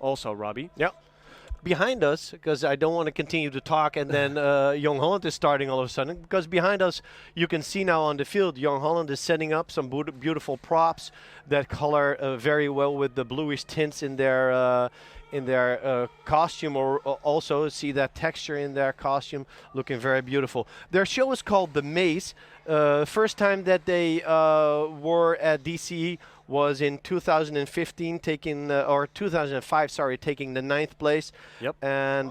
also, Robbie. Yeah. Behind us, because I don't want to continue to talk, and then Jong Holland is starting all of a sudden. Because behind us, you can see now on the field, Jong Holland is setting up some beautiful props that color very well with the bluish tints in their costume, or also see that texture in their costume, looking very beautiful. Their show is called The Maze. First time that they were at DCE was in 2015, or 2005, sorry, taking the 9th place. Yep. And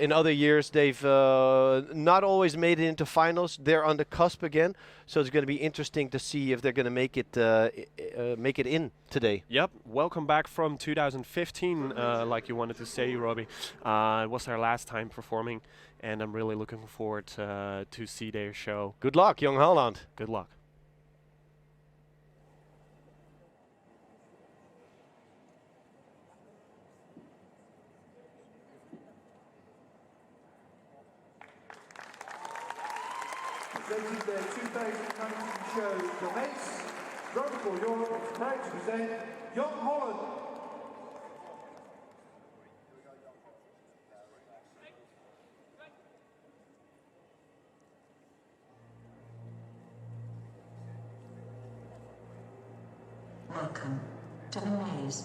in other years, they've not always made it into finals. They're on the cusp again, so it's going to be interesting to see if they're going to make it in today. Yep. Welcome back from 2015, like you wanted to say, Robbie. It was their last time performing, and I'm really looking forward to see their show. Good luck, Jong Holland. Good luck. Presenting their 2019 show, The Maze, Protocol Europe, proud to present Jong Holland. Welcome to The Maze.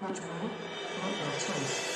Dodgeball, multiple choice.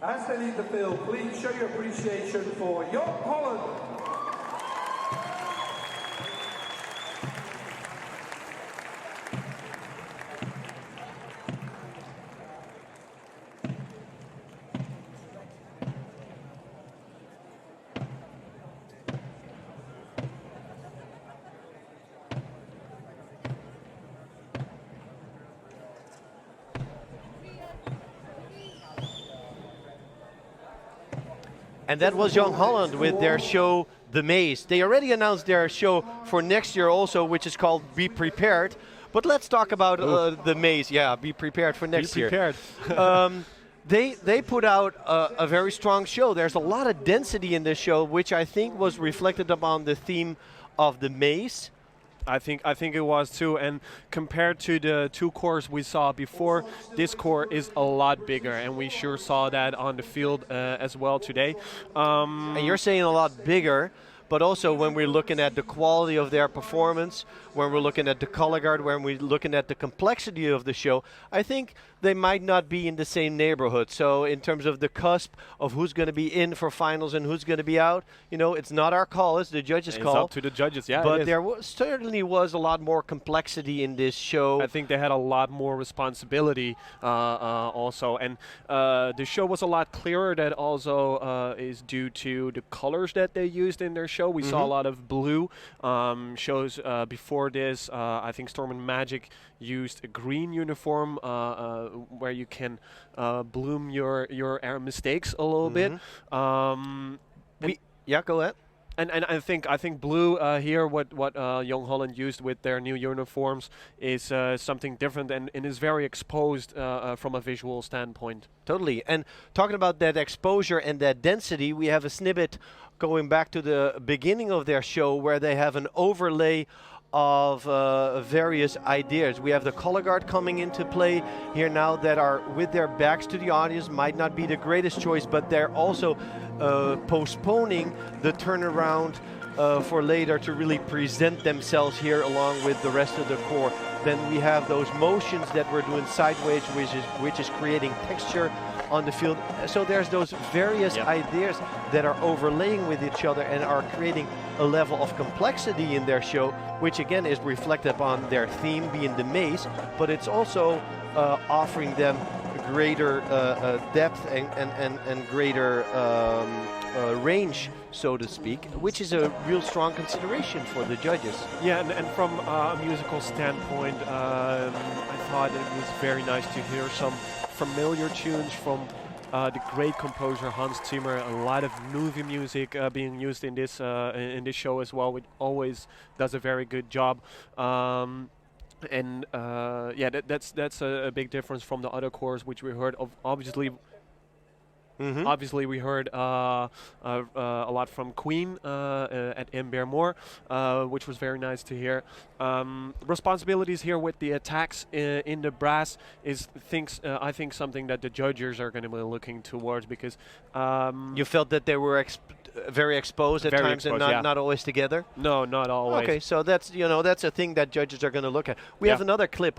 As they leave the field, please show your appreciation for Jong Holland. And that was Jong Holland with their show, The Maze. They already announced their show for next year also, which is called Be Prepared. But let's talk about The Maze. Yeah, be prepared for next year. Be prepared. They put out a very strong show. There's a lot of density in this show, which I think was reflected upon the theme of The Maze. I think it was too, and compared to the two cores we saw before, this core is a lot bigger, and we sure saw that on the field as well today. And you're saying a lot bigger, but also when we're looking at the quality of their performance, when we're looking at the color guard, when we're looking at the complexity of the show, I think they might not be in the same neighborhood. So in terms of the cusp of who's going to be in for finals and who's going to be out, you know, it's not our call, it's the judges' call. It's up to the judges, yeah. But there certainly was a lot more complexity in this show. I think they had a lot more responsibility also, and the show was a lot clearer. That also is due to the colors that they used in their show. We saw a lot of blue shows before this. I think Storm and Magic used a green uniform where you can bloom your mistakes a little bit. Yeah, go ahead. And I think blue here, what Jong Holland used with their new uniforms is something different and is very exposed from a visual standpoint. Totally. And talking about that exposure and that density, we have a snippet going back to the beginning of their show where they have an overlay of various ideas. We have the color guard coming into play here now that are with their backs to the audience, might not be the greatest choice, but they're also postponing the turnaround for later to really present themselves here along with the rest of the core. Then we have those motions that we're doing sideways, which is creating texture on the field. So there's those various ideas that are overlaying with each other and are creating a level of complexity in their show, which again is reflected upon their theme being the maze, but it's also offering them greater depth and greater range, so to speak, which is a real strong consideration for the judges. Yeah, and from a musical standpoint, I thought it was very nice to hear some familiar tunes from the great composer Hans Zimmer. A lot of movie music being used in this show as well, which always does a very good job. And yeah, that's a big difference from the other cores which we heard of. Obviously, we heard a lot from Queen at Ember Moore, which was very nice to hear. Responsibilities here with the attacks in the brass is I think something that the judges are going to be looking towards, because you felt that they were very exposed at times and not always together. No, not always. Okay, so that's a thing that judges are going to look at. We have another clip